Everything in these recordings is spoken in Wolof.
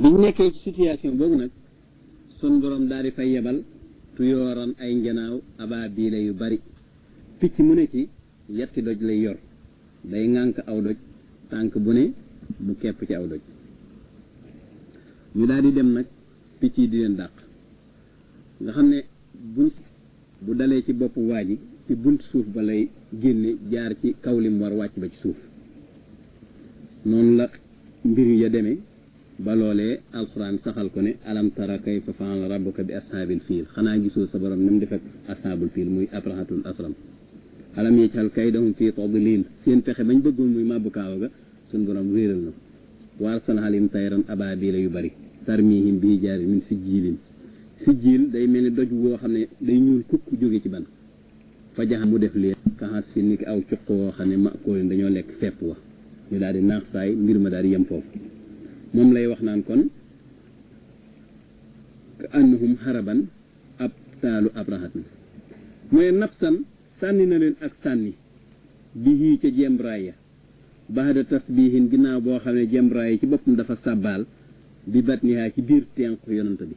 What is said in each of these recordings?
biñ nekkee ci situation boobu nag sun borom daal di fay yebal tuyooran ay njanaaw abaabila yu bari picc mu ne ci yetti doj lay yor day ŋànk aw doj tànk bu ne mu kepp ci aw doj ñu daal di dem nag picc yi di leen dàq nga xam ne bu dalee ci bopp waa ji ci bunt suuf ba lay génne jaar ci kaw lim war wàcc ba ci suuf noonu la mbir ya demee ba loolee alxuraan saxal ko ne alam tara kayfa fa'ala rabbuka bi ashaabil fiil xanaa gisoo sa borom ni mu def ak ashaabul fiil muy abrahatul asram alam yaj'al kaydahum fii tadlil seen pexe bañ bëggoon muy màbbu kaawa ga suñ borom réeral na wa arsala alayhim tayran abaabila yu bari tarmihim bi hijaarin min sijjiilin sijjiil day mel ni doj woo xam ne day ñuul kukk jóge ci ban fa jaxa mu def leen kaxas fi ni ki aw cuq woo xam ne ma kóolin dañoo lekk fepp wa ñu daal di naax saay mbir ma daal di yem foofu moom lay wax naan kon ka annahum haraban ab taalu abrahatin mu ne nafsan sànni na leen ak sànni bi hii ca jembraay ya baxda tasbihin ginnaaw boo xam ne jembraay yi ci boppam dafa sàbbaal bi batnihaa ci biir tenq yonant bi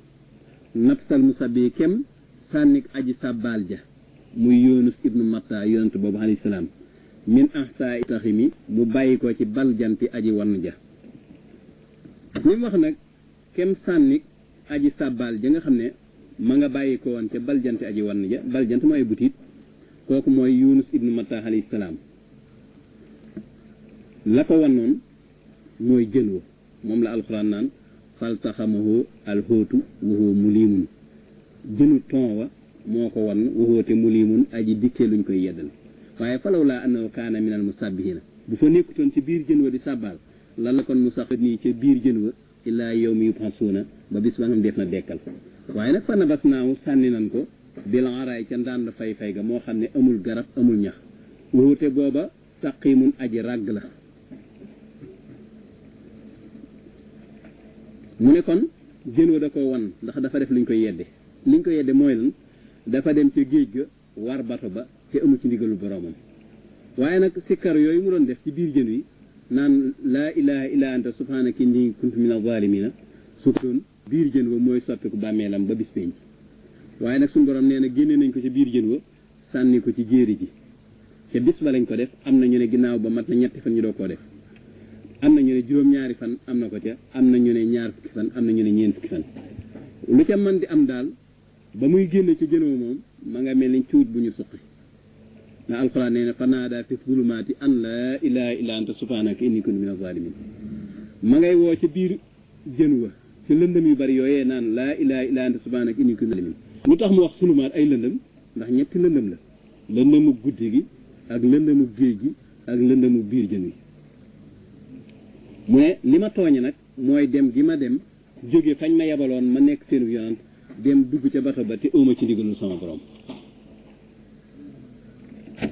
nafsal musabbi kem sànnik aji sàbbaal ja muy Yunus ibnu Matta yonant boobu alayhi salaam min ahsaa taximi mu bàyyi ko ci baljanti aji wann ja li mu wax nag kem sànnik aji sàbbaal ja nga xam ne ma nga bàyyi ko woon ca baljanti aji wann ja baljant mooy butiit kooku mooy Yunus ibnu Matta alayhi salaam la ko wannoon mooy jën wa moom la alxuraan naan faltaxamahu alxóotu waxoo muliimun jënu ton wa moo ko wan waxoote muliimun aji dikkee luñ koy yeddal waaye falaw laa annahu kaana minal musabbihiina bu fa nekkutoon ci biir jën wa di sàbbaal la la kon mu sax nii ca biir jën wa illaa yawmi yub'asuuna ba bis ba xam def na dekkal waaye nag fa nabas naaw sànni nan ko bil araay ca ndànd fay-fay ga moo xam ne amul garab amul ñax waxoote booba saqiimun aji ràgg la mu ne kon jën wa da ko wan ndax dafa def liñ koy yedde mooy lan dafa dem ca géej ga war bato ba te amu ci ndigalu boroomam waaye nag sikkar yooyu mu doon def ci biir jën wi naan laa ilaha illa anta subhanaka inni kuntu mina zaalimiina su ko doon biir jën wa mooy soppiku bàmmeelam ba bis penc waaye nag suñu borom nee na génne nañ ko ci biir jën wa sànni ko ci jéeri ji ca bis ba lañ ko def am na ñu ne ginnaaw ba mat na ñetti fan ñu doo koo def am na ñu ne juróom-ñaari fan am na ko ca am na ñu ne ñaar fukki fan am na ñu ne ñeent fukki fan lu ca man di am daal ba muy génne ci jënoo moom ma nga mel ni cuuj bu ñu suqi na alxuraan nee na fa naadaa fi zulumaati an laa ilaaha illa anta subhaanaka inni kuntu mina zaalimiin ma ngay woo ca biir jën wa ci lëndëm yu bari yooyee naan laa ilaaha illa anta subhaanaka inni kuntu mina zaalimiin lu tax mu wax zulumaat ay lëndëm ndax ñetti lëndëm la lëndëmu guddi gi ak lëndëmu géej gi ak lëndëmu biir jën wi mu ne li ma tooñe nag mooy dem gi ma dem jóge fañ ma yabaloon ma nekk seenu yonant dem dugg ca bato ba te ëwma ci ndigalul sama borom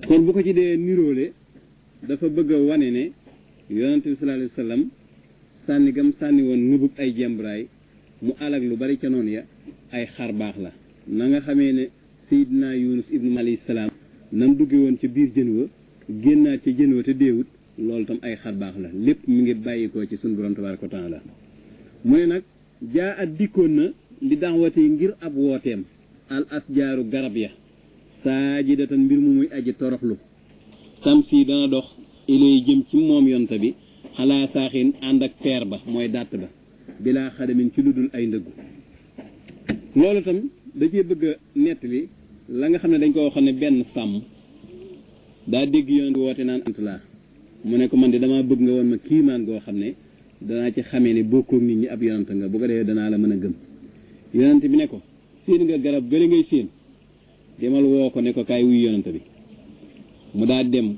kon bu ko ci dee niroole dafa bëgg a wane ne yonant bi sallallahu alayhi wa sallam sànni gam sànni woon ngëbub ay jembraay mu alag lu bari ca noonu ya ay xar baax la na nga xamee ne Seydina Yunus ibnu alayhi salaam nam dugge woon ca biir jën wa génnaat ca jën wa te deewut loolu tam ay xar baax la lépp mu ngi bàyyikoo ci sunu borom tabaaraka wa taala mu ne nag jaa at dikkoon na li daxwati ngir ab wooteem al asjaaru garab ya saajidatan mbir mu muy aji toroxlu tam si dana dox ilay jëm ci moom yonta bi xalaa saaxin ànd ak peer ba mooy dàtt ba bilaa xadamin ci lu dul ay ndëggu loolu tam da cee bëgg a nettali la nga xam ne dañ ko waxoon ne benn sàmm daa dégg yonent woote naan ant laa mu ne ko man de damaa bëgg nga woon ma kiimaan goo xam ne danaa ci xamee ne bokkoog nit ñi ab yonent nga bu ko defee danaa la mën a gëm yonent bi ne ko séen nga garab gële ngay séen demal woo ko ne ko kaay wuy yonent bi mu daal dem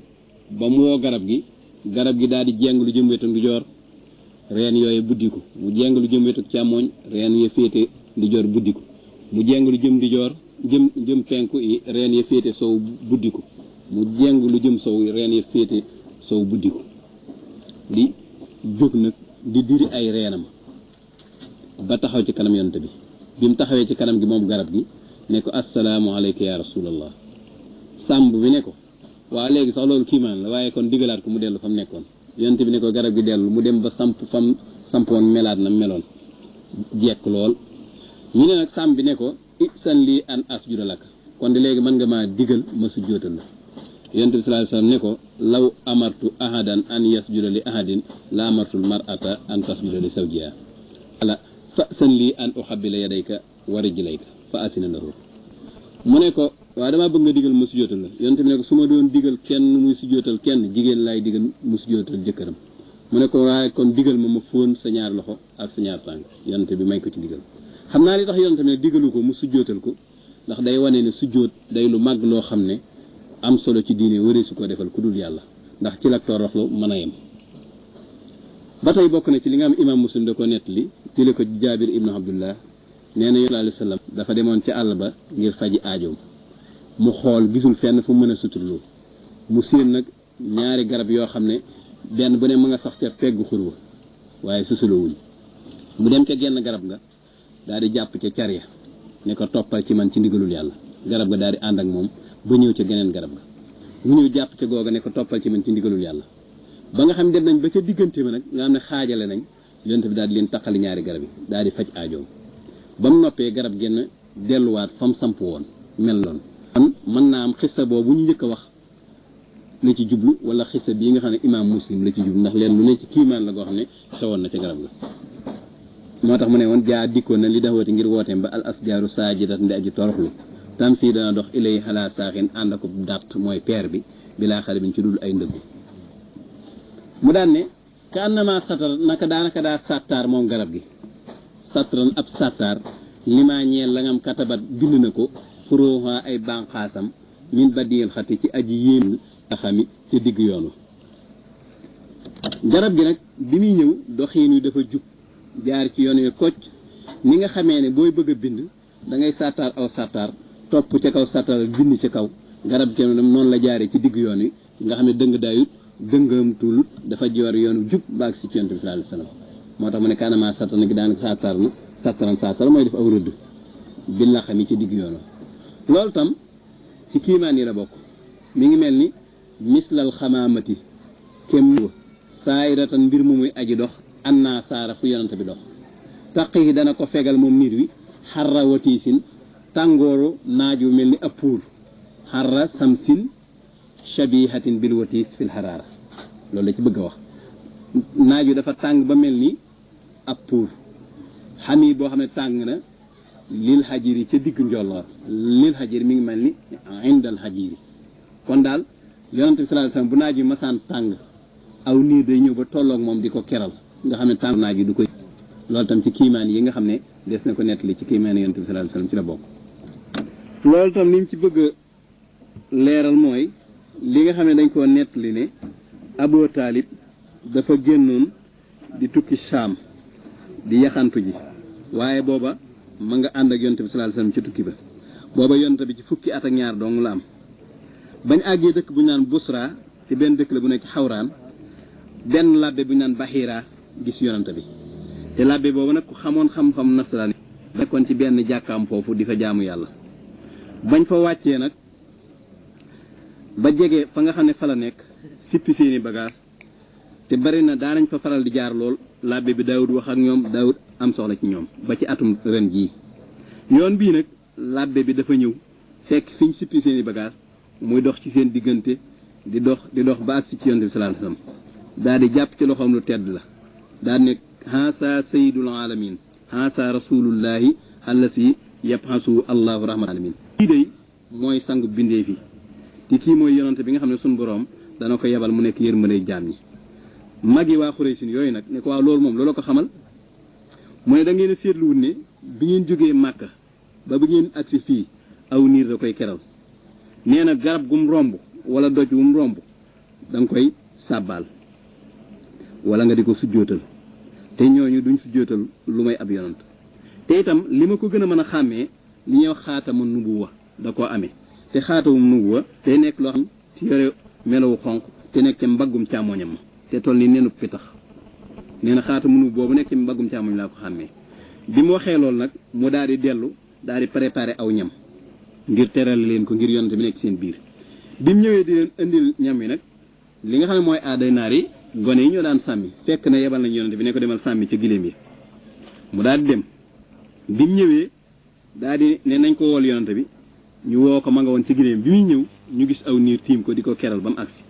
ba mu woo garab gi daal di jeng lu jëm wetu ndijoor reen yooyu buddiku mu jeng lu jëm wetu càmmooñ reen ya féete ndijoor buddiku mu jeng lu jëm ndijoor jëm penku reen ya féete sow buddiku mu jeng lu jëm sow reen ya féete sow buddiku di jóg nag di diri ay reenam ba taxaw ci kanam yonent bi bi mu taxawee ci kanam gi moom garab gi ne ko assalaamu alayka ya rasulallah sàmb bi ne ko waa léegi sax loolu kiimaan la waaye kon digalaat ko mu dellu fa mu nekkoon yonent bi ne ko garab gi dellu mu dem ba sampoon melaat na meloon jekk lool ñu ne nag sàmm bi ne ko isan lii an asjuda laka kon di léegi mën nga maa digal ma sujjóotal la yonent bi sallallahu alayhi wasallam ne ko law amartu ahadan an yasjuda li ahadin la amartul mar'ata an tasjuda li zawjiha ala fa san lii an uxabbila yadayka wa rijlayka fa asina lahu mu ne ko waaw damaa bëgg nga digal ma sujjóotal la yonent bi ne ko su ma doon digal kenn muy sujjóotal kenn jigéen laay digal mu sujjóotal jëkkëram mu ne ko waaye kon digal ma fóon sa ñaar loxo ak sa ñaar tànk yonent bi may ko ci digal xam naa li tax yonent bi ne digalu ko mu sujjóotal ko ndax day wane ne sujjóot day lu màgg loo xam ne am solo ci diine wëree su ko defal ku dul yàlla ndax ci la toroxlu mën a yem ba tey bokk na ci li nga am imam muslim da ko nettali tile ko jaabir ibnu abdullah nee na yonent alayhi salaam dafa demoon ci àll ba ngir faji aajoom mu xool gisul fenn fu mën a suturloo mu séen nag ñaari garab yoo xam ne benn bu ne ma nga sax ca peggu xur wa waaye susulowuñ mu dem ca genn garab nga daal di jàpp ca car ya ne ko toppal ci man ci ndigalul yàlla garab ga daal di ànd ak moom ba ñëw ca geneen garab ga mu ñëw jàpp ca googa ne ko toppal ci man ci ndigalul yàlla ba nga xam dem nañ ba ca diggante ma nag nga xam ne xaajale nañ yonent bi daal di leen taqali ñaari garab yi daal di faj aajoom ba mu noppee garab genn delluwaat fa mu samp woon mel noonu kon mën naa am xissa boobu ñu njëkk a wax la ci jublu wala xissa bii nga xam ne imaam muslim la ci jublu ndax leen lu ne ci kiimaan la goo xam ne xewoon na ca garab ga moo tax mu ne woon jaa dikkoon na li daxawati ngir wooteem ba al asjaaru saajidat ndi aji toroxlu tam si dana dox ilay xalaa saaxin ànd ak dàtt mooy peer bi bilaa xale biñ ci dul ay ndëggu mu daan ne ka annama satar naka daanaka daa sàttaar moom garab gi satran ab sàttaar limaa ñeel la ngam katabat bind na ko furuha ay banqaasam min badiyel xati ci aji yéem nga xami ca digg yoonu garab gi nag bi muy ñëw doxiin wi dafa jub jaar ci yoon wi kocc ni nga xamee ne booy bëgg a bind da ngay sàttaar aw sàttaar topp ca kaw sàttaar bind ca kaw garab gi noonu la jaaree ci digg yoon wi nga xam ne dëng daayut dëngamtul dafa joor yoonu jub baag si ci yonent bi sallallahu alayhi wasallam moo tax mu ne kaanamaa sàttar na gi daanaka sàttaar na sàttaran mooy def aw rëdd bi la xam ci digg yoonu loolu tam ci kiimaan yi la bokk mi ngi mel ni mislal xamaamati kem saayiratan mbir mu muy aji dox annaa saara fu yonante bi dox taq yi dana ko fegal moom nit wi xarra watiisin tàngooru naaju mel ni ab puur xarra samsin shabihatin bil watiis fil xaraara loolu la ci bëgg a wax naaju dafa tàng ba mel ni ab puur xami boo xam ne tàng na lil xajiri ca digg njolloor lil xajiri mi ngi mel ni indal xajiri kon daal yonante bi sallallahu alayhi wasallam bu naaj wi masaan tàng aw niir day ñëw ba tolloog moom di ko keral nga xam ne tàng naaj wi du koy loolu tam ci kiimaan yi nga xam ne des na ko nettali ci kiimaan yonante bi sallallahu alayhi wasallam ci la bokk loolu tam li ñu ci bëgg a leeral mooy li nga xam ne dañ koo nettali ne Abu Taalib dafa génnoon di tukki Saam di yaxantu ji waaye booba ma nga ànd ak yonante bi sallallahu alayhi wasallam ci tukki ba booba yonante bi ci fukki at ak ñaar dong la am bañ àggee dëkk bu ñu naan Busra ci benn dëkk la bu nekk Xawraan benn labbe bu ñu naan Baxiira gis yonante bi te labbe boobu nag ku xamoon xam-xam nasaraan nekkoon ci benn jàkkaam foofu di fa jaamu yàlla bañ fa wàccee nag ba jege fa nga xam ne fa la nekk sippi seeni bagage te bari na daanañ fa faral di jaar lool labbe bi daawut wax ak ñoom daawut am soxla ci ñoom ba ci atum ren jii yoon bii nag labbe bi dafa ñëw fekk fi ñu sippi seeni bagage muy dox ci seen diggante di dox ba agsi ci yonent bi sallallahu alayhi wasallam daal di jàpp ci loxoom lu tedd la daal ne haasa sayyidul alamin haasa rasulullahi allasi yabhasu allahu rahman alamin kii day mooy sangu bindee fi te kii mooy yonent bi nga xam ne suñu boroom dana ko yebal mu nekk yërmande jaam ñi mag yi waa Xuraysin yooyu nag ne ko waaw loolu moom loolu ko xamal mu ne da ngeen a seetluwul ne bi ngeen jógee Màkka ba bi ngeen agsi fii aw niir da koy keral nee na garab gum romb wala doj wum romb da nga koy sàbbaal wala nga di ko sujjootal te ñooñu duñ sujjootal lu may ab yonant te itam li ma ko gën a mën a xàmmee li ñuy wax xaatama nubuwa da koo amee te xaatamum nubuwa te nekk loo xam ci yore melawu xonq te nekk ca mbaggum càmmoñam ma te toll ni nenu pitax nee na xaatamu nubu boobu nekk ci mbaggum càmmoñ laa ko xàmmee bi mu waxee loolu nag mu daal di dellu daal di préparer aw ñam ngir teral leen ko ngir yonante bi nekk seen biir bi mu ñëwee di leen indil ñam yi nag li nga xam ne mooy aaday naar yi gone yi ñoo daan sàmmi fekk na yebal nañ yonante bi ne ko demal sàmmi ca giléem yi mu daal di dem bi mu ñëwee daal di ne nañ ko wool yonante bi ñu woo ko ma nga woon ci gileem bi muy ñëw ñu gis aw niir tiim ko di ko keral ba mu agsi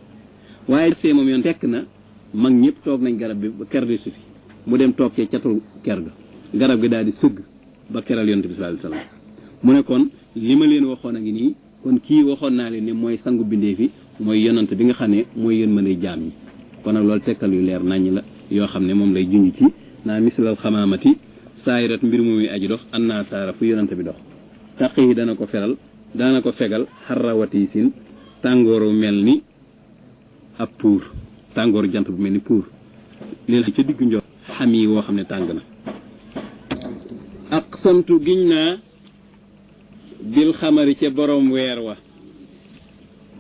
waaye see moom yoon fekk na mag ñëpp toog nañ garab bi ba ker di sufi mu dem toog cee catu ker ga garab gi daal di sëgg ba keral yonante bi sallallahu alayhi wasallam mu ne kon li ma leen waxoon a ngi nii kon kii waxoon naa leen ne mooy sangu bindee fi mooy yonante bi nga xam ne mooy yéen mën a jaam ñi kon nag loolu tegtal yu leer naññ la yoo xam ne moom lay junj ci naa mislal xamaamati saayirat mbir mu muy aji dox an naa saara fu yonante bi dox taq yi dana ko fegal xarrawati sin tàngooru mel ni ab puur tàngooru jant bu mel ni puur lii la ca diggu njox xam yi woo xam ne tàng na ak santu giñ naa bil xamari ca borom weer wa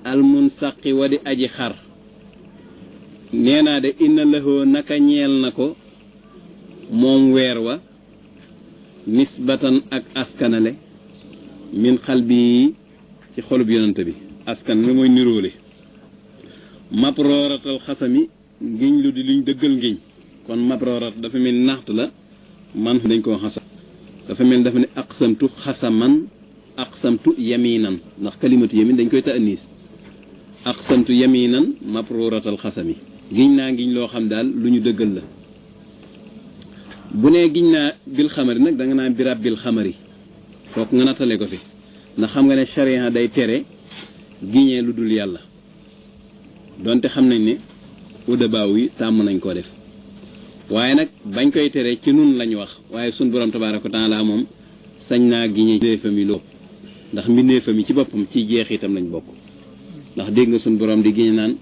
almun saqi wa di aji xar nee naa de inna lahoo naka ñeel na ko moom weer wa nisbatan ak askanale min xal bi ci xolub yonante bi askan mi mooy niroole maprooratal xasami ngiñ lu di luñ dëggal ngiñ kon maproorat dafa mel ni naxt la man dañ koo xasam dafa mel ni dafa ne aqsamtu xasaman aqsamtu yaminan ndax kalimatu yamin dañ koy ta'anis aqsamtu yaminan maprooratal xasami giñ naa ngiñ loo xam daal lu ñu dëggal la bu nee giñ naa bil xamari nag da nga naa birab bil xamari kooku nga nattale ko fi ndax xam nga ne charia day tere giñee lu dul yàlla donte xam nañ ne udabaaw yi tàmm nañ koo def waaye nag bañ koy tere ci nun lañ wax waaye sun borom tabaaraka wa taala moom sañ naa giñee mbindeefam yi loo ndax mbindeefam yi ci boppam ci jeexitam lañ bokk ndax dégg nga sun borom di giñe naan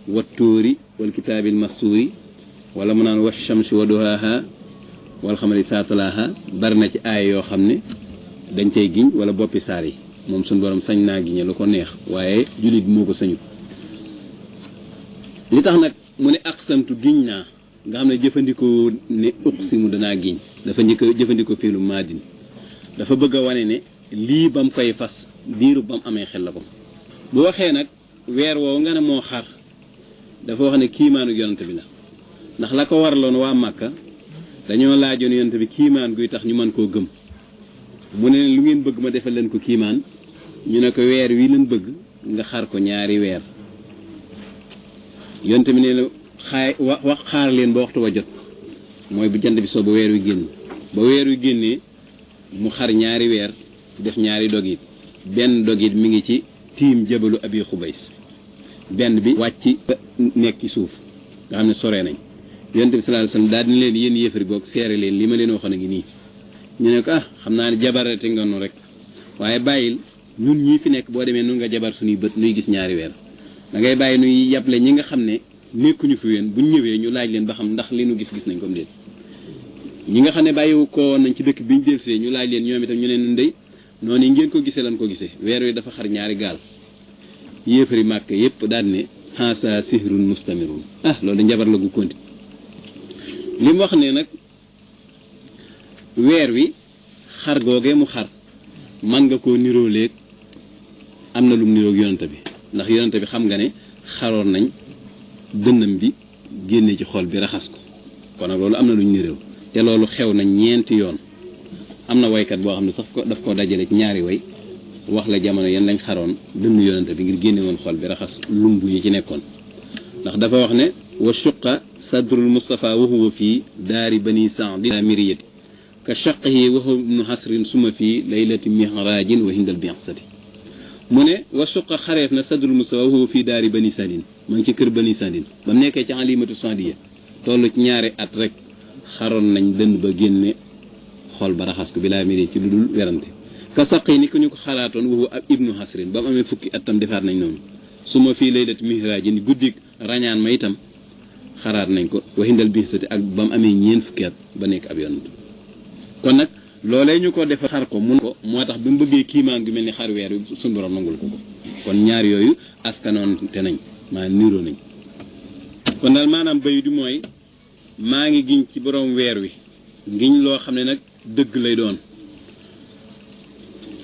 wat tuuri wal kitaabil mastuuri wala mu naan wa shamsi wa duhaaha wal xamari saatalaaha bari na ci aay yoo xam ne dañ cay giñ wala boppi saar yi moom suñu borom sañ naa giñe lu ko neex waaye jullit bi moo ko sañu li tax nag mu ne aqsamtu giñ naa nga xam ne jëfandikoo ne uqsimu danaa giñ dafa njëkk jëfandikoo fiilu maadin dafa bëgg a wane ne lii ba mu koy fas diiru ba mu amee xel la ko bu waxee nag weer woowu nga ne moo xar dafa wax ne kiimaanu yonante bi la ndax la ko waraloon waa Màkka dañoo laajoon yonante bi kiimaan guy tax ñu mën koo gëm mu ne lu ngeen bëgg ma defal leen ko kiimaan ñu ne ko weer wi leen bëgg nga xar ko ñaari weer yonte bi nee na wax xaar leen ba waxtu wa jot mooy bu jant bi soo ba weer wi génn ba weer wi génnee mu xar ñaari weer def ñaari dogit benn dogit mi ngi ci tiim jabalu abi xubays benn bi wàcc nekk ci suuf nga xam ne sore nañ yonte bi sallallahu alayhi wasallam daal dina leen yéen yéefari boog seere leen li ma leen waxoon a ngi nii ñu ne ko xam naa ne jabarate nga nu rek waaye bàyyil ñun ñii fi nekk boo demee nun nga jabar suñuy bët nuy gis ñaari weer da ngay bàyyi nuy yàble ñi nga xam ne nekkuñu fi ween buñ ñëwee ñu laaj leen ba xam ndax li nu gis nañ comme déet ñi nga xam ne bàyyiwu ko woon nañ ci dëkk biñu delsee ñu laaj leen ñoom itam ñu leen ndey noonu yi ngeen ko gisee lan ko gisee weer wi dafa xar ñaari gaal yéefari màkk yépp daan ne xaasa sihrun mustamirun loolu njabar la gu konti li mu wax ne nag weer wi xar googee mu xar man nga koo niroo léeg am na lum niroog yonante bi ndax yonante bi xam nga ne xaroon nañ dënnam bi génne ci xol bi raxas ko kon nag loolu am na luñ niroog te loolu xew na ñeenti yoon am na waykat boo xam ne sax daf ko dajale ci ñaari way wax la jamono yan lañ xaroon dënn yonante bi ngir génne woon xol bi raxas lumbu yi ci nekkoon ndax dafa wax ne wa shuqa sadrul Mustafa wa huwa fii daari bani Saadi miriyati ka shaqihi wa huwa ibnu hasrin suma fii laylati mihrajin wa hindal bi'sati mu ne wa shuqa xareef na sadrul Mustafa wa huwa fii daari bani Saadin ma ngi ci kër bani Saadin ba mu nekkee ci alimatu Saadiya toll ci ñaari at rek xaroon nañ dënn ba génne xol ba raxas ko bi laa miri ci lu dul werante ka saqi ni ko ñu ko xalaatoon wa huwa ab ibnu hasrin ba mu amee fukki at tam defaat nañ noonu suma fii laylati mihrajin guddik rañaan ma itam xaraat nañ ko waxindal biisati ak ba mu amee ñeent fukki at ba nekk ab yonent kon nag loolee ñu ko defal xar ko mun ko moo tax bi mu bëggee kiimaan gu mel ni xar weer wi suñu borom nangul ko kon ñaar yooyu askanoon te nañ maa niiroo nañ kon daal maanaam bayu di mooy maa ngi giñ ci borom weer wi ngiñ loo xam ne nag dëgg lay doon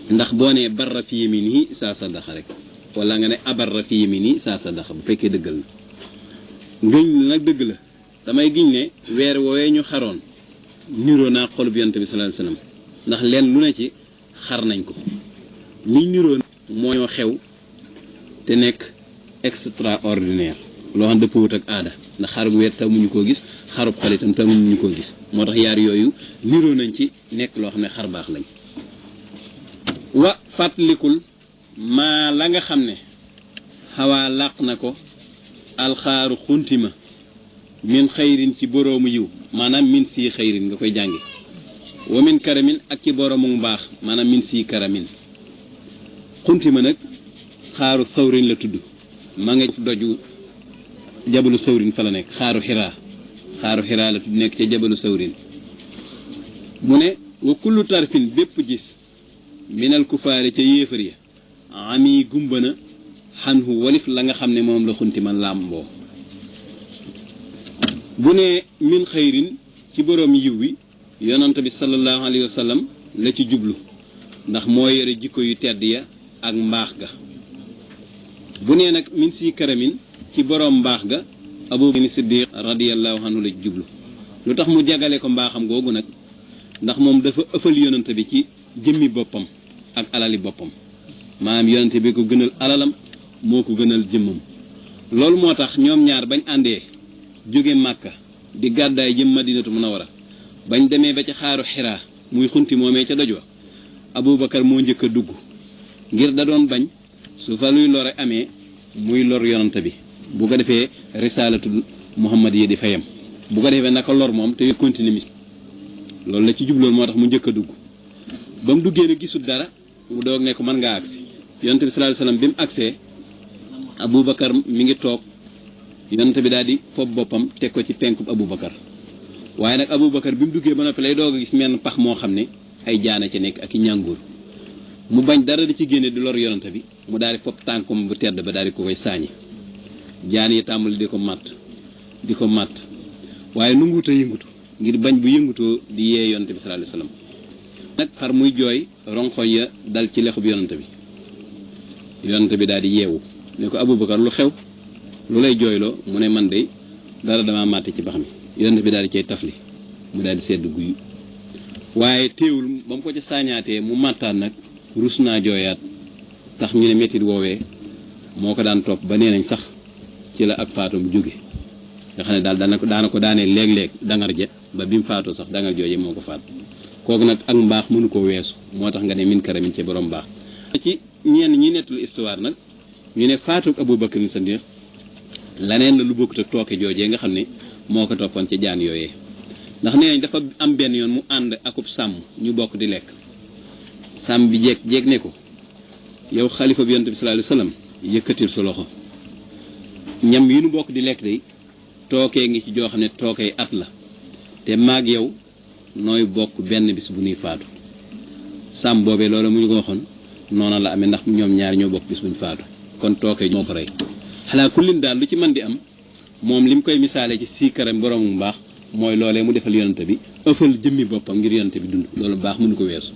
ndax boo nee barra fi yaminihi saa sadaxa rek wala nga ne abarra fi yaminihi saa sadaxa bu fekkee dëggal na ngëñ nag dëgg la damay giñ ne weer woowee ñu xaroon niroo naa xolub yonent bi sallallahu alayhi wasallam ndax leen lu ne ci xar nañ ko liñ niroo moo ñoo xew te nekk extraordinaire loo xam dëppwut ak aada ndax xarub weer tamuñu koo gis xarub xal itam tamuñu koo gis moo tax yaar yooyu niroo nañ ci nekk loo xam ne xar baax lañ wa fàttalikul maa la nga xam ne xawaa làq na ko alxaaru xuntima min xayrin ci boroomu yiw maanaam min sii xayrin nga koy jàngi wa min karamin ak ci boroomu mbaax maanaam min sii karamin xuntima nag xaaru sawrin la tudd ma nga doju jabalu sawrin fa la nekk xaaru xiraa la tudd nekk ca jabalu sawrin mu ne wa kullu tarfin bépp gis minal kufaari ca yéefar ya ami gumbana xanhu walif la nga xam ne moom la xuntima làmboo bu ne min xayrin ci boroom yiw wi yonant bi sallallahu alayhi wa sallam la ci jublu ndax moo yore jikko yu tedd ya ak mbaax ga bu nee nag min si karamin ci boroom mbaax ga Abubakar Siddiq radiyallahu anhu la ci jublu lu tax mu jagale ko mbaaxam googu nag ndax moom dafa ëffal yonant bi ci jëmmi boppam ak alali boppam maanaam yonant bi ko gënal alalam moo ko gënal jëmmam loolu moo tax ñoom ñaar bañ àndee jóge Màkka di gàddaay jëm Madinatu Munawwara bañ demee ba ca xaaru Xiraa muy xunti moomee ca doj wa Abubakar moo njëkk a dugg ngir da doon bañ su fa luy lore amee muy lor yonant bi bu ko defee risaalatul Muhammad yi di fayam bu ko defee naka lor moom te continuer mission loolu la ci jubloon moo tax mu njëkk a dugg ba mu duggee ne gisul dara mu doog ne ko mën ngaa agsi yonant bi sallallahu alayhi wasallam bi mu agsee Abubakar mi ngi toog yonent bi daal di fob boppam teg ko ci penkub Abubakar waaye nag Abubakar bi mu duggee ba noppi lay doog a gis menn pax moo xam ne ay jaana ci nekk ak i ñàngoor mu bañ dara di ci génne di lor yonent bi mu daal di fob tànkum bu tedd ba daal di ko koy saañi jaan yi tàmbali di ko màtt waaye nunguut a yëngutu ngir bañ bu yëngutoo di yee yonent bi sallallahu alayhi wasallam nag xar muy jooy ronkoñ ya dal ci lexub yonent bi daal di yeewu ne ko Abubakar lu xew lu lay jooyloo mu ne man de dara dama màtte ci bax mi yonent bi daal di cay tafli mu daal di sedd guy waaye teewul ba mu ko ca saañaatee mu màttaan nag rus naa jooyaat tax ñu ne mettit woowee moo ko daan topp ba nee nañ sax ci la ak faatum jóge nga xam ne daal daana ko daanee léeg-léeg dangar je ba bi mu faatoo sax dangar jooje moo ko faat kooku nag ak mbaax mënu ko weesu moo tax nga ne min karamin ci borom baax ci ñenn ñi nettalu histoire nag ñu ne faatu Abubakar Siddiq laneen la lu bokkut ak tooke joojee nga xam ne moo ko toppoon ci jaan yooyee ndax nee nañ dafa am benn yoon mu ànd akub sàmm ñu bokk di lekk sàmm bi jeeg ne ko yow xalifa bi yonent bi sallallahu alayhi wasallam yëkkatil sa loxo ñam yi nu bokk di lekk day tookee ngi ci joo xam ne tookee at la te maag yow nooy bokk benn bis bu nuy faatu sàmm boobee loolu mu ñu ko waxoon noona la amee ndax ñoom ñaar ñoo bokk bis buñ faatu kon tookee moo ko rey xalaa kullin daal lu ci mën di am moom li mu koy misaale ci siikaram borom mu baax mooy loolee mu defal yonante bi ëffal jëmmi boppam ngir yonante bi dund loolu baax mënu ko weesu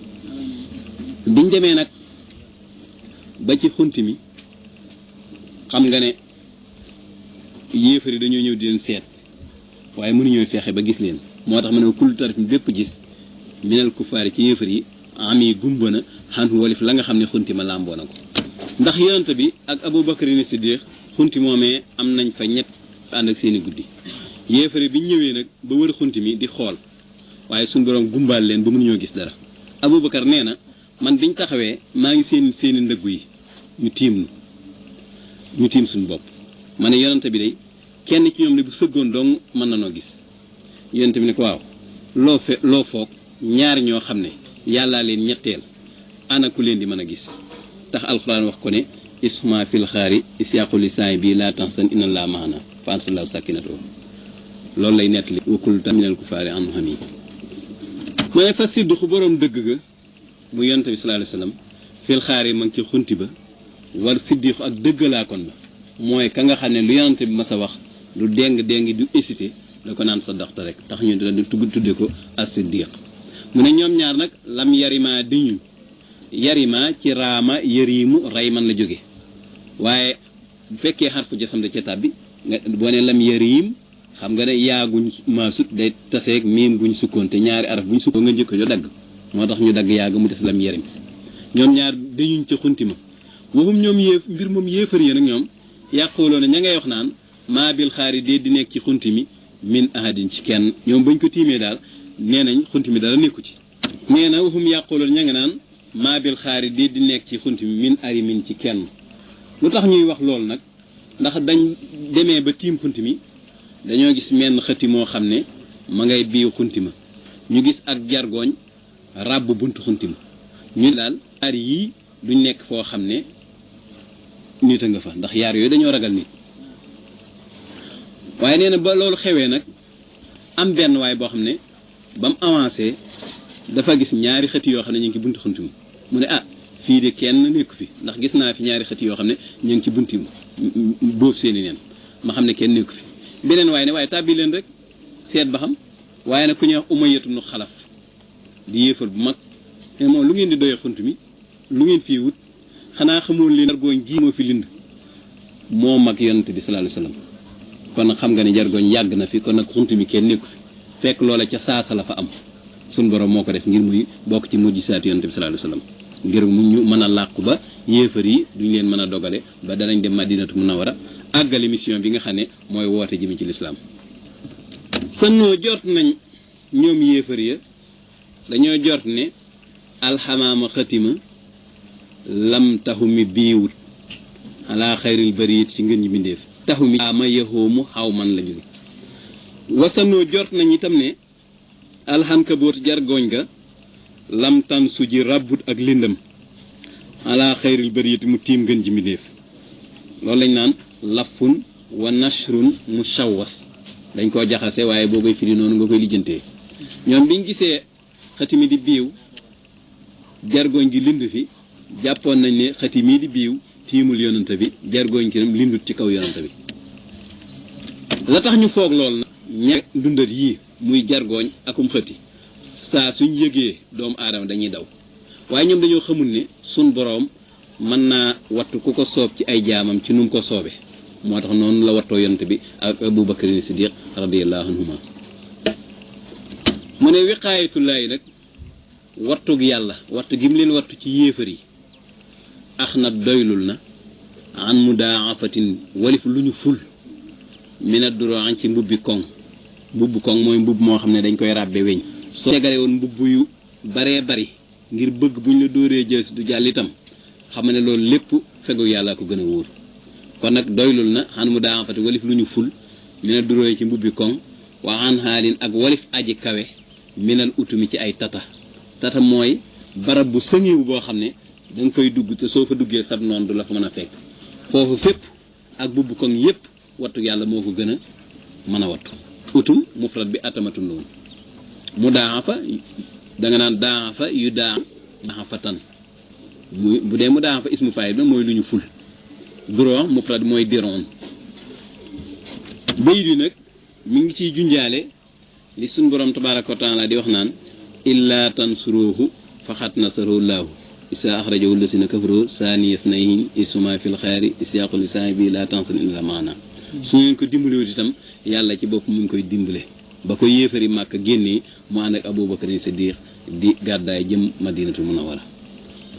biñ demee nag ba ci xunti mi xam nga ne yéefar yi dañoo ñëw di leen seet waaye mënuñoo fexe ba gis leen moo tax ma ne kullu tarafin bépp gis minal kufaari ci yéefar yi ami gumba na xanhu walif la nga xam ne xunti ma làmboo na ko ndax yonante bi ak Abubakar ni Siddiq xunti moomee am nañ fa ñett fa ànd ak seeni guddi yéefare bi ñëwee nag ba wër xunti mi di xool waaye suñu borom gumbaal leen ba mënuñoo gis dara Abubakar nee na man biñ taxawee maa ngi seeni ndëggu yi ñu tiim suñu bopp ma ne yonante bi day kenn ci ñoom ne bu sëggoon dong mën na noo gis yonante bi ne ko waaw loo foog ñaar ñoo xam ne yàllaa leen ñetteel ana ku leen di mën a gis tax alxuraan wax ko ne isma fil xaari isyaqu lisaay bi laa tansan inna laa maana fa ansallahu sakinatahu loolu lay nettali wakul minal kufaari anu xam yi mu ne fa sidduxu boroom dëgg ga mu yonante bi sallallahu alayhi wasallam fil xaari ma ngi ci xunti ba war siddiixu ak dëggalaa kon ba mooy ka nga xam ne lu yonante bi mas a wax lu déng du hésité da ko naan sa doxta rek tax ñu di tudde ko as siddiq mu ne ñoom ñaar nag lam yarima diñu yarima ci raama yëriimu ray man la jóge waaye bu fekkee xarfu jasam da ca tàbbi nga boo ne lam yëriim xam nga ne yaa guñ maasut day taseeg miim guñ sukkoon te ñaari araf buñ sukkoon nga njëkk jo dagg moo tax ñu dagg yaa ga mu des lam yariñ ñoom ñaar dañuñ ca xunti ma waxum ñoom mbir moom yéefar yi nag ñoom yàqooloo ne ña ngay wax naan maa bil xaari dee di nekk ci xunti mi min ahadin ci kenn ñoom bañ ko tiimee daal nee nañ xunti mi dara nekku ci nee na waxum yàqooloo ña nga naan maa bil xaari dee di nekk ci xunti mi min ari min ci kenn lu tax ñuy wax loolu nag ndax dañ demee ba tiim xunti mi dañoo gis menn xëti moo xam ne ma ngay biiw xunti ma ñu gis ak jargooñ ràbb buntu xunti ma ñu daal yaar yii duñ nekk foo xam ne nit a nga fa ndax yaar yooyu dañoo ragal nit waaye nee na ba loolu xewee nag am benn waay boo xam ne ba mu avancé dafa gis ñaari xëti yoo xam ne ñu ngi ci buntu xunti ma mu ne ah fii de kenn nekku fi ndax gis naa fi ñaari xëti yoo xam ne ñu ngi ci bunti boobu seeni neen ma xam ne kenn nekku fi beneen waaye ne waaye tàbbi leen rek seet ba xam waaye nag ku ñuy wax Umayyatu nu Xalaf di yéefal bu mag mais moom lu ngeen di doyee xunt mi lu ngeen fii wut xanaa xamoon leen jargoñ ji moo fi lind moo mag yonent bi sallallahu alayhi wasallam kon nag xam nga ne jargoñ yàgg na fi kon nag xunt mi kenn nekku fi fekk loola ca saasa la fa am suñ borom moo ko def ngir muy bokk ci mujjisaati yonent bi sallallahu alayhi wasallam ngir mu ñu mën a làqu ba yéefar yi duñ leen mën a dogale ba danañ dem Madinatu Munawwara àggale mission bi nga xam ne mooy woote jëmi ci lislaam sannoo jort nañ ñoom yéefar ya dañoo jort ne alxamaama xatima lam taxu mi biiwut ala xayril bariyat ci ngën ji bindeef taxu mi ama yaxoomu xaw man la jóge wasannoo jort nañ itam ne alxankaboot jargoñ ga lam tan su ji ràbbut ak lindam ala xayril bariyat mu tiim ngën ji bindeef loolu lañ naan lafun wa nashrun mushawwas dañ koo jaxase waaye boo koy firi noonu nga koy lijjantee ñoom biñ gisee xatimi di biiw jargoñ gi lind fi jàppoon nañ ne xatimi di biiw tiimul yonante bi jargoñ gi lindut ci kaw yonante bi la tax ñu foog lool na ña ndundat yii muy jargoñ akum xëti saa suñ yëgee doomu aadama dañuy daw waaye ñoom dañoo xamul ne suñ boroom mën naa wattu ku ko soob ci ay jaamam ci nu mu ko soobe moo tax noonu la wattoo yonante bi ak Abu Bakr Siddiq radiyallahu anhuma mu ne wiqaayatullaahi nag wattug yàlla wattu gi mu leen wattu ci yéefar yi ax na doylul na an mudaafatin walif lu ñu ful mina duran ci mbubbi koŋ mooy mbubb moo xam ne dañ koy ràbbe weñ soo tegale woon mbubb yu baree bari ngir bëgg buñ la dóoree jëls du jàll itam xam ne loolu lépp fegu yàlla ko gën a wóor kon nag doylul na an mudaafatin walif lu ñu ful mina duróoy ci mbubbi koŋ wa an xaalin ak walif aji kawe minal utumi ci ay tata mooy barab bu sëŋiw boo xam ne da nga fay dugg te soo fa duggee sab noonu du la fa mën a fekk foofu fépp ak bubb koŋ yépp wattu yàlla moo ko gën a mën a wattu utum mufrad bi atamatu noonu mu daafa da nga naan daafa yu daafa tan muy bu dee mu daafa ismu faayil ba mooy lu ñu ful duron mufrad mooy diron bayit yi nag mi ngi ciy junjaale li suñ borom tabaaraka wa taala di wax naan illaa tansuruhu faqad nasarahu llaahu isa axrajahu lasina kafaru saani yasnayni isuma fil xayri is yaqul li saahibi laa tansur illa maana su ngeen ko dimbalewut itam yàlla ci bopp mu ngi koy dimbale ba ko yéefari màkk génnee mu ànd ak Abubakar Siddiq di gàddaay jëm Madinatu Munawwara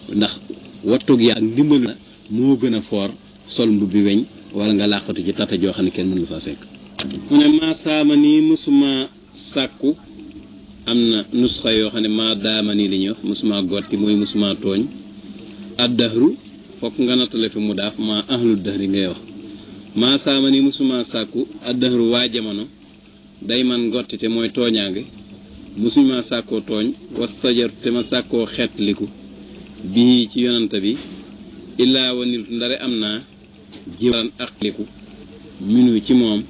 ndax wattug yaa ak ndimbal la moo gën a foor sol mbubbi weñ wala nga làqatu ci tata joo xam ne kenn mënu fa fekk mu ne maa saama nii musuma sàkku am na nusxa yoo xam ne maa daama nii li ñuy wax musuma gotti mooy musuma tooñ addahru fokk nga nattale fi mu daaf maa ahlul dahri ngay wax maa saama nii musuma sàkku addahru waa jamono day man gotti te mooy tooñaange musuma sàkkoo tooñ wastajartu te ma sàkkoo xeetliku bii ci yonanta bi illaa wa niltu ndare am naa jiwaran ak liku minu ci moom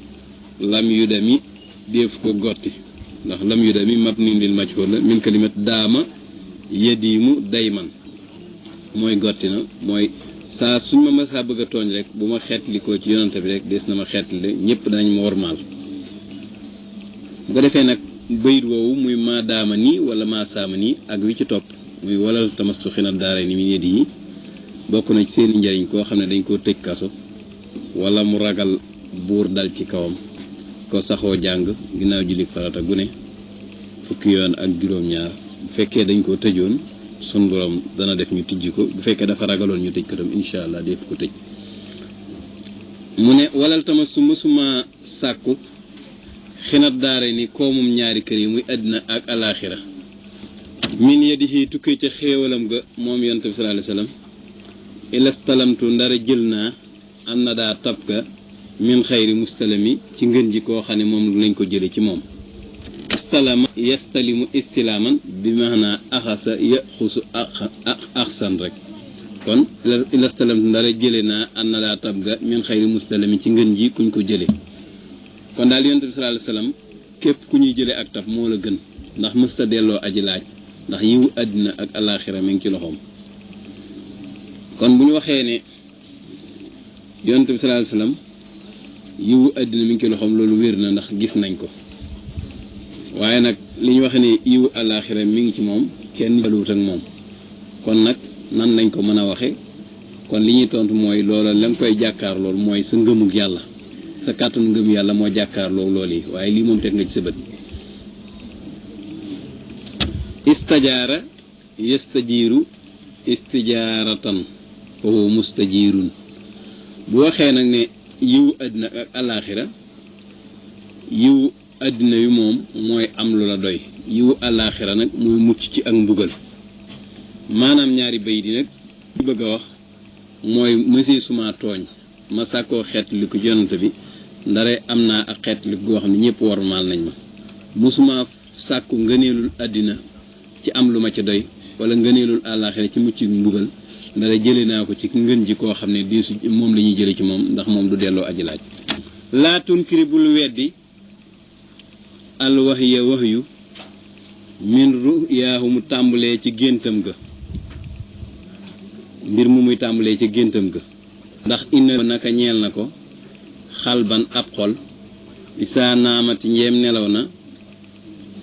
lam yu dami def ko gotti ndax lam yu dami mabnin lil majhul la min kalimat daama yadiimu dayman mooy gotti na mooy saa suñ ma masaa bëgg a tooñ rek bu ma xeetlikoo ci yonante bi rek des na ma xeetli ñëpp danañ ma wormaal bu ko defee nag bayit woowu muy maa daama nii wala maa saama nii ak wi ci topp muy walal tamastu xina daara ni mi yedi yi bokk na ci seeni njariñ koo xam ne dañ koo tëj kaso wala mu ragal buur dal ci kawam ko saxoo jàng ginnaaw julli farata gu ne fukki yoon ak juróom-ñaar bu fekkee dañ koo tëjoon sun borom dana def ñu tijji ko bu fekkee dafa ragaloon ñu tëj ko tam incha allah def ko tëj mu ne walal tama su mësuma sàkku xinat daare ni koomum ñaari kër yi muy àddina ak alaaxira min yadihi tukkee ca xéewalam ga moom yonent bi sallallahu alayhi wasallam ilastalamtu ndara jël naa am na daa tab ga min xayri mustalami ci ngën ji koo xam ne moom lañ ko jële ci moom istalama yastalimu istilaaman bi maanaa axasa yaxusu axsan rek kon ilastalamtu ndara jële naa am na daa tab ga min xayri mustalami ci ngën ji kuñ ko jële kon daal yonent bi sallallahu alayhi wasallam képp ku ñuy jële ak tab moo la gën ndax mësta delloo aji laaj ndax yiwu àddina ak alaaxira mi ngi ci loxoom kon bu ñu waxee ne yonent bi sallallahu alayhi wasallam yiwu àddina mi ngi ci loxoom loolu wér na ndax gis nañ ko waaye nag li ñu wax ne yiwu alaaxira mi ngi ci moom kenn jaluwut ak moom kon nag nan lañ ko mën a waxe kon li ñuy tontu mooy loola la nga koy jàkkaar loolu mooy sa ngëmug yàlla sa kàttanu ngëm yàlla moo jàkkaar loolu yi waaye lii moom teg nga ci sa bët istajaara yastajiiru istijaaratan fa huwa mustajiirun bu waxee nag ne yiwu àddina ak alaaxira yiwu àddina wi moom mooy am lu la doy yiwu alaaxira nag mooy mucc ci ak mbugal maanaam ñaari bay di nag li bëgg a wax mooy mësee suma tooñ ma sàkkoo xeet li ko yonante bi ndare am naa ak xeet li goo xam ne ñëpp warmaal nañ ma musuma sàkku ngëneelul àddina ci am lu ma ca doy wala ngëneelul àllaaxira ci mucc mbugal ndara jële naa ko ci ngën ji koo xam ne diisu moom la ñuy jële ci moom ndax moom du delloo aji laaj laa tunkiri bul weddi al wahya wahyu min ru'yaahu mu tàmbalee ci géntam ga mbir mu muy tàmbalee ci géntam ga ndax inna naka ñeel na ko xalban ab xol isaa naamati njeem nelaw na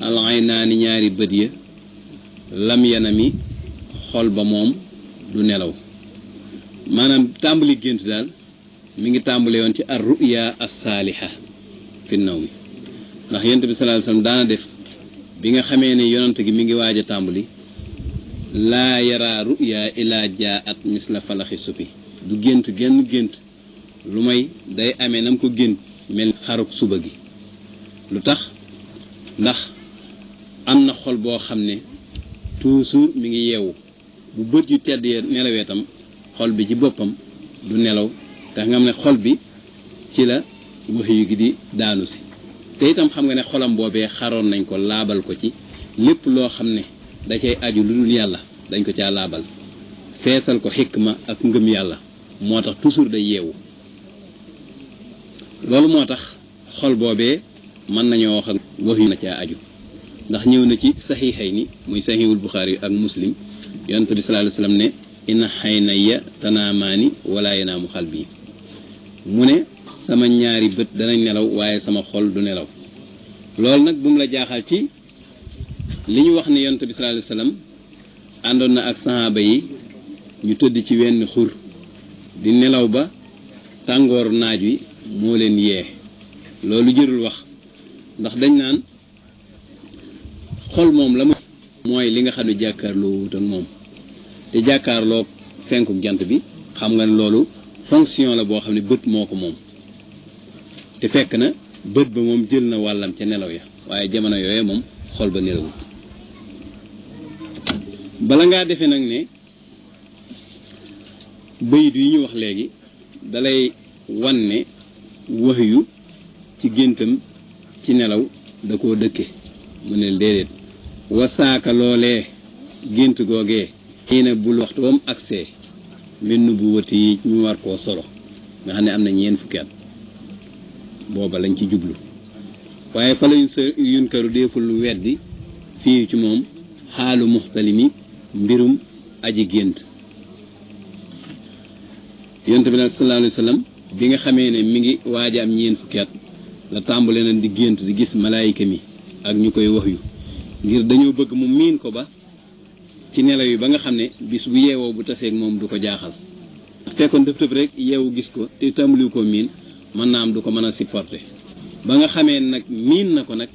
al aynaani ñaari bët ya lam yanami xol ba moom du nelaw maanaam tàmbali gént daal mi ngi tàmbale woon ci ar ruya as saaliha fi naw mi ndax yonent bi sallallahu alayhi wasallam daana def bi nga xamee ne yonent gi mi ngi waaj a tàmbali laa yara ruya ila jaat misla falaxi suppi du gént genn gént lu may day amee nam ko gént mel xaruk suba gi lu tax ndax am na xol boo xam ne toujours mi ngi yeewu bu bët yu tedd ya nelawee tam xol bi ci boppam du nelaw tax nga xam ne xol bi ci la wax yu gi di daanu si te itam xam nga ne xolam boobee xaroon nañ ko laabal ko ci lépp loo xam ne da cay aju lu dul yàlla dañ ko caa laabal feesal ko xikma ak ngëm yàlla moo tax toujours day yeewu loolu moo tax xol boobee mën nañoo wax ak wax yu na caa aju ndax ñëw na ci saxiixay ni muy saxiixul buxaari ak muslim yonent bi sallallahu alayhi wasallam ne inna xaynaya tanaamaani wala yanaamu xalbi mu ne sama ñaari bët danañ nelaw waaye sama xol du nelaw loolu nag bu mu la jaaxal ci li ñu wax ne yonent bi sallallahu alayhi wasallam àndoon na ak sahaaba yi ñu tëdd ci wenn xur di nelaw ba tàngoor naaj wi moo leen yee loolu jërul wax ndax dañ naan xol moom la mooy li nga xam ne jàkkaarloo wut ak moom te jàkkaarloo fenku jant bi xam nga ne loolu fonction la boo xam ne bët moo ko moom te fekk na bët ba moom jël na wàllam ca nelaw ya waaye jamono yooye moom xol ba nelawul bala ngaa defee nag ne bayit yi ñu wax léegi dalay wan ne wax yu ci géntam ci nelaw da koo dëkke mu ne déedéet wasaaka loolee gént googee xëy na bul waxtu wam accès mbenn bu wëti yi ñu war koo solo nga xam ne am na ñeent fukki at booba lañ ci jublu waaye fa lañu sa yunkaru deeful weddi fii ci moom xaalu muxtalimi mbirum aji gént yonent bi nag sallallahu alayhi wasallam bi nga xamee ne mi ngi waaja am ñeent fukki at la tàmbale na di gént di gis malaayika mi ak ñu koy wax yu ngir dañoo bëgg mu miin ko ba ci nelaw yi ba nga xam ne bis bu yeewoo bu taseeg moom du ko jaaxal fekkoon dëf tëb rek yeewu gis ko te tàmbaliwu ko miin mën naa am du ko mën a supporter ba nga xamee nag miin na ko nag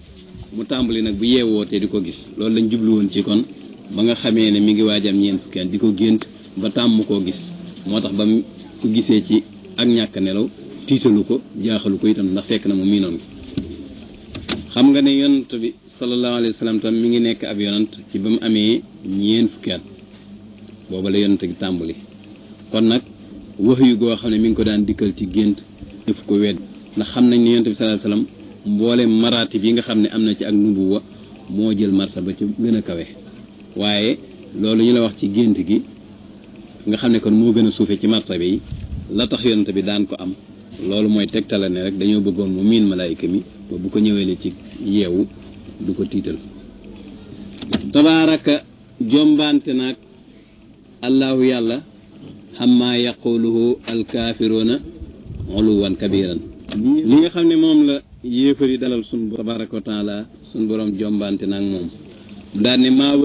mu tàmbali nag bu yeewootee di ko gis loolu lañ jublu woon ci kon ba nga xamee ne mi ngi waajam ñeent fukki at di ko gént ba tàmm koo gis moo tax ba mu ko gisee ci ak ñàkk nelaw tiitalu ko jaaxalu ko itam ndax fekk na mu miinoon xam nga ne yonent bi sallallahu alayhi wa sallam tam mi ngi nekk ab yonent ci ba mu amee ñeent fukki at booba la yonent gi tàmbali kon nag wax yu goo xam ne mi ngi ko daan dikkal ci gént def ko wedd ndax xam nañ ne yonent bi sallallahu alayhi wa sallam mboole maraatib yi nga xam ne am na ci ak nubuwa moo jël martaba ci gën a kawe waaye loolu ñu la wax ci gént gi nga xam ne kon moo gën a suufe ci martaba yi la tax yonent bi daan ko am loolu mooy tegtale ne rek dañoo bëggoon mu miin malaayika mi ba bu ko ñëwee ci yeewu du ko tiital tabaaraka jombante naag allahu yàlla xammaa yaquluhu alkaafiruuna uluwan kabiran li nga xam ne moom la yéefar yi dalal sun tabaaraka wa taala sun borom jombante naag moom daan ne maa